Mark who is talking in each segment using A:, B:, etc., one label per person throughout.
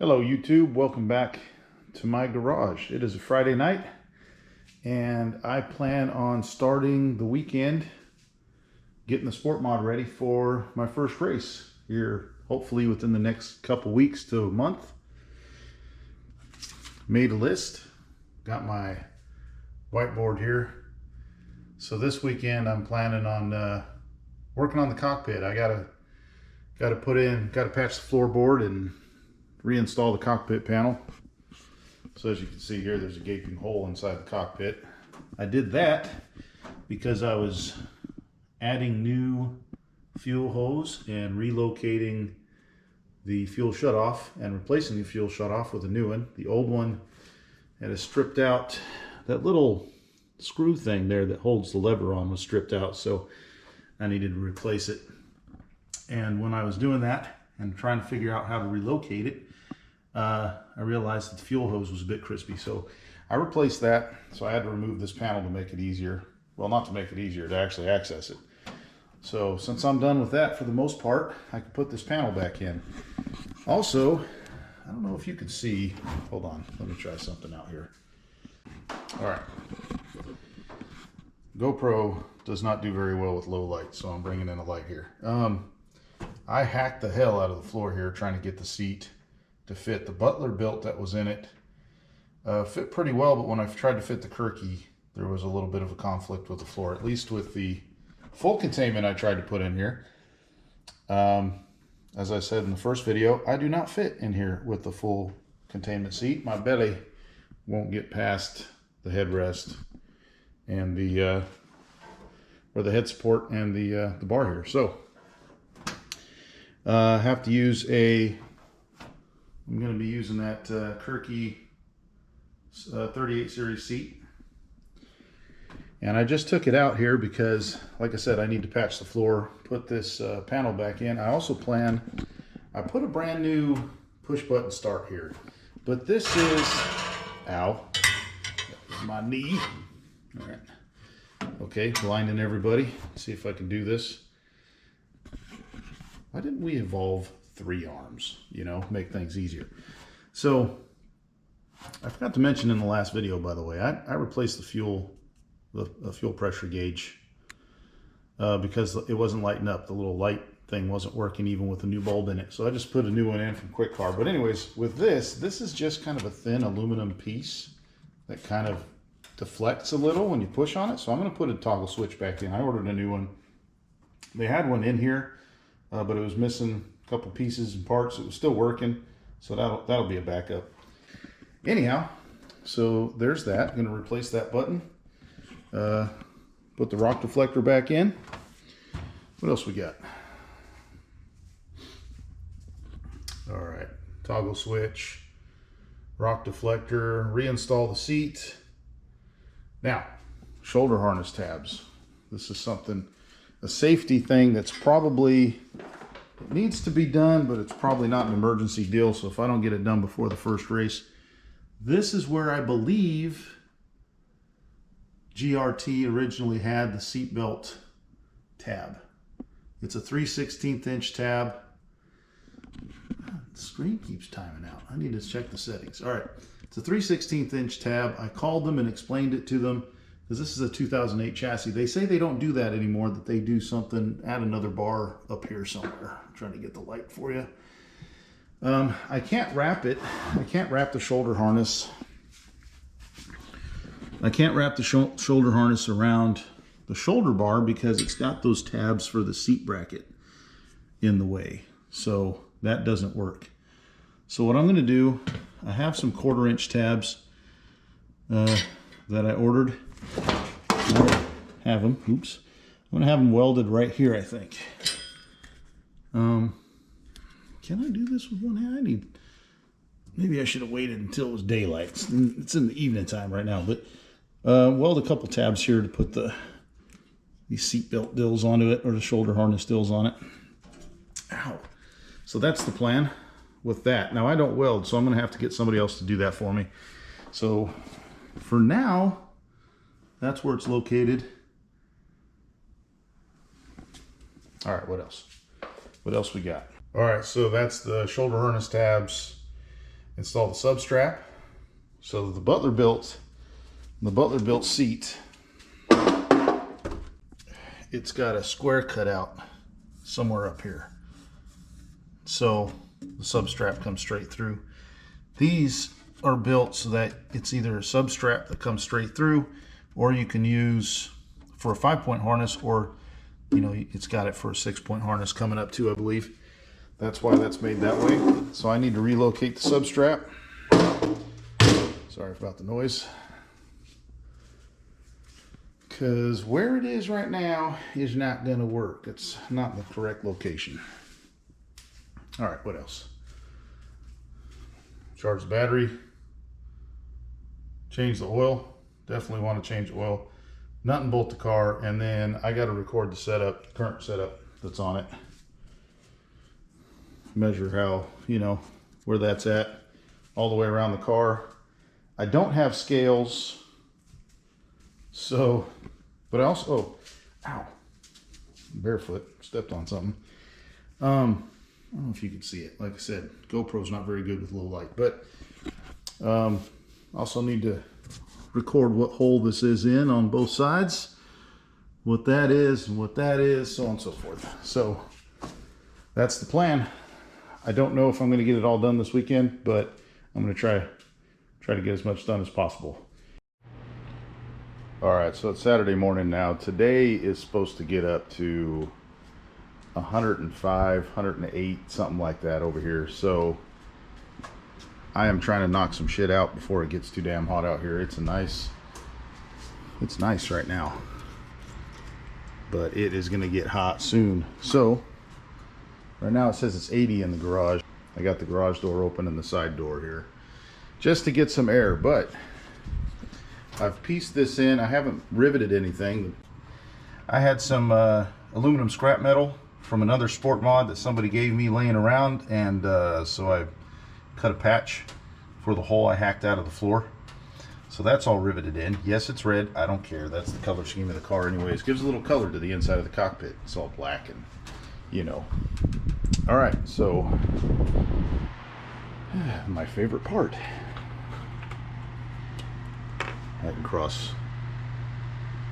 A: Hello YouTube, welcome back to my garage. It is a Friday night and I plan on starting the weekend getting the SportMod ready for my first race here, hopefully within the next couple weeks to a month. Made a list, got my whiteboard here. So this weekend I'm planning on working on the cockpit. I gotta patch the floorboard and reinstall the cockpit panel. So as you can see here, there's a gaping hole inside the cockpit. I did that because I was adding new fuel hose and relocating the fuel shutoff and replacing the fuel shutoff with a new one. The old one had stripped out. That little screw thing there that holds the lever on was stripped out, so I needed to replace it. And when I was doing that and trying to figure out how to relocate it, I realized that the fuel hose was a bit crispy. So I replaced that. So I had to remove this panel to make it easier. Well, not to make it easier, to actually access it. So since I'm done with that for the most part, I can put this panel back in. Also, I don't know if you could see, hold on, let me try something out here. All right. GoPro does not do very well with low light, so I'm bringing in a light here. I hacked the hell out of the floor here trying to get the seat to fit. The Butler built that was in it fit pretty well, but when I tried to fit the Kirky, there was a little bit of a conflict with the floor, at least with the full containment I tried to put in here. As I said in the first video, I do not fit in here with the full containment seat. My belly won't get past the headrest and the head support and the bar here. So I have to use I'm going to be using that Kirky 38 series seat. And I just took it out here because, like I said, I need to patch the floor, put this panel back in. I also I put a brand new push button start here. But this is, ow, that was my knee. All right. Okay, blinding everybody. Let's see if I can do this. Why didn't we evolve 3 arms, you know, make things easier? So I forgot to mention in the last video, by the way, I replaced the fuel pressure gauge because it wasn't lighting up. The little light thing wasn't working even with a new bulb in it. So I just put a new one in from Quick Car. But anyways, with this is just kind of a thin aluminum piece that kind of deflects a little when you push on it. So I'm going to put a toggle switch back in. I ordered a new one. They had one in here, but it was missing a couple pieces and parts. It was still working, so that'll be a backup. Anyhow, so there's that. I'm going to replace that button. Put the rock deflector back in. What else we got? All right, toggle switch, rock deflector, reinstall the seat. Now, shoulder harness tabs. This is a safety thing that's probably, it needs to be done, but it's probably not an emergency deal. So if I don't get it done before the first race, this is where I believe GRT originally had the seatbelt tab. It's a 3/16 inch tab. The screen keeps timing out. I need to check the settings. All right, it's a 3/16 inch tab. I called them and explained it to them because this is a 2008 chassis. They say they don't do that anymore, that they do something, add another bar up here somewhere. I'm trying to get the light for you. I can't wrap it. I can't wrap the shoulder harness. I can't wrap the shoulder harness around the shoulder bar because it's got those tabs for the seat bracket in the way. So that doesn't work. So what I'm going to do, I have some 1/4 inch tabs that I ordered. I have them. Oops. I'm going to have them welded right here, I think. Can I do this with one hand? Maybe I should have waited until it was daylight. It's in the evening time right now, but weld a couple tabs here to put these seatbelt dills onto it, or the shoulder harness dills on it. Ow. So that's the plan with that. Now I don't weld, so I'm going to have to get somebody else to do that for me. So for now, that's where it's located. All right, what else? What else we got? All right, so that's the shoulder harness tabs install the substrap. So the Butler built seat, it's got a square cut out somewhere up here. So the substrap comes straight through. These are built so that it's either a substrap that comes straight through, or you can use for a 5-point harness, or it's got it for a 6-point harness coming up too, I believe. That's why that's made that way. So I need to relocate the substrap. Sorry about the noise. Because where it is right now is not going to work. It's not the correct location. All right, what else? Charge the battery. Change the oil. Definitely want to change the oil. Nut and bolt the car, and then I got to record the setup, current setup that's on it. Measure how, where that's at all the way around the car. I don't have scales, so, but I also, ow, barefoot, stepped on something. I don't know if you can see it. Like I said, GoPro's not very good with low light, but also need to record what hole this is in on both sides, what that is and what that is, so on and so forth. So that's the plan. I don't know if I'm going to get it all done this weekend, but I'm going to try to get as much done as possible. All right, so it's Saturday morning now. Today is supposed to get up to 105, 108, something like that over here. So I am trying to knock some shit out before it gets too damn hot out here. It's nice right now, but it is going to get hot soon. So right now it says it's 80 in the garage. I got the garage door open and the side door here just to get some air, but I've pieced this in. I haven't riveted anything. I had some aluminum scrap metal from another SportMod that somebody gave me laying around, and so I cut a patch for the hole I hacked out of the floor. So that's all riveted in. Yes, it's red. I don't care. That's the color scheme of the car anyways. Gives a little color to the inside of the cockpit. It's all black and, All right, so my favorite part. I can cross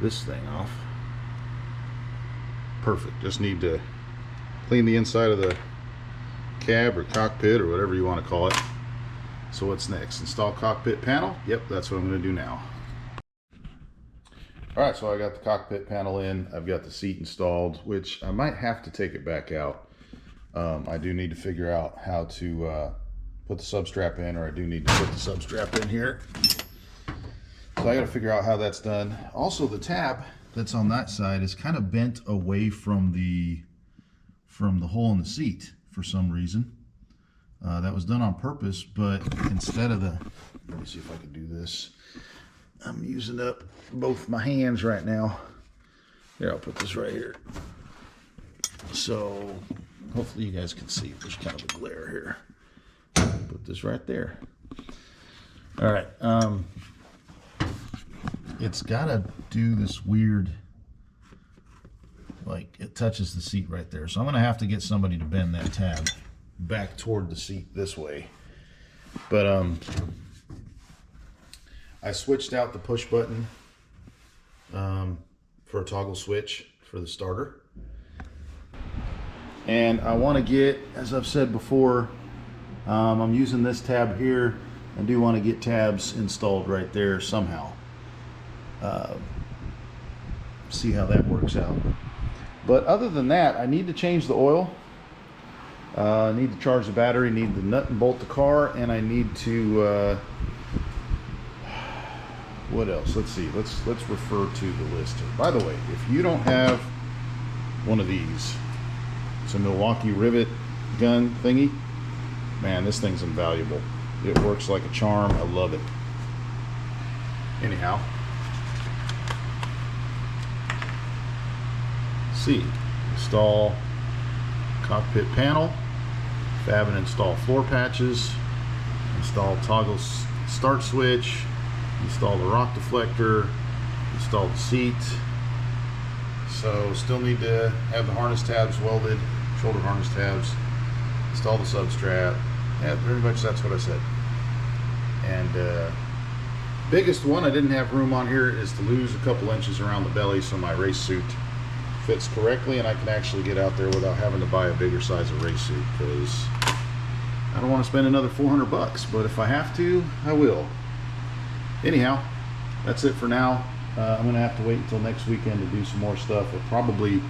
A: this thing off. Perfect. Just need to clean the inside of the cab or cockpit or whatever you want to call it. So what's next? Install cockpit panel? Yep, that's what I'm going to do now. All right, so I got the cockpit panel in. I've got the seat installed, which I might have to take it back out. I do need to figure out how to put the substrap in, or I do need to put the substrap in here. So I got to figure out how that's done. Also, the tab that's on that side is kind of bent away from the hole in the seat for some reason. That was done on purpose, but instead of the, let me see if I can do this. I'm using up both my hands right now. Here, I'll put this right here. So hopefully you guys can see. There's kind of a glare here. Put this right there. All right. It's got to do this weird, like it touches the seat right there. So I'm going to have to get somebody to bend that tab back toward the seat this way. But I switched out the push button for a toggle switch for the starter. And I want to get, as I've said before, I'm using this tab here. I do want to get tabs installed right there somehow. See how that works out. But other than that, I need to change the oil. I need to charge the battery, need to nut and bolt the car, and I need to what else? Let's see. Let's refer to the list here. By the way, if you don't have one of these, it's a Milwaukee rivet gun thingy. Man, this thing's invaluable. It works like a charm. I love it. Anyhow, see, install cockpit panel, fab and install floor patches, install toggle start switch, install the rock deflector, install the seat. So still need to have the harness tabs welded, shoulder harness tabs, install the substrap. Yeah, pretty much that's what I said. And biggest one I didn't have room on here is to lose a couple inches around the belly so my race suit fits correctly and I can actually get out there without having to buy a bigger size of race suit, because I don't want to spend another 400 bucks, but if I have to, I will. Anyhow, that's it for now. I'm going to have to wait until next weekend to do some more stuff. I'll probably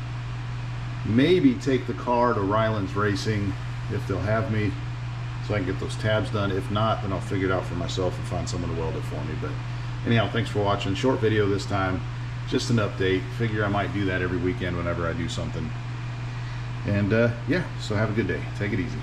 A: maybe take the car to Ryland's Racing if they'll have me, so I can get those tabs done. If not, then I'll figure it out for myself and find someone to weld it for me. But anyhow, thanks for watching. Short video this time, just an update. Figure I might do that every weekend whenever I do something. And yeah, so have a good day. Take it easy.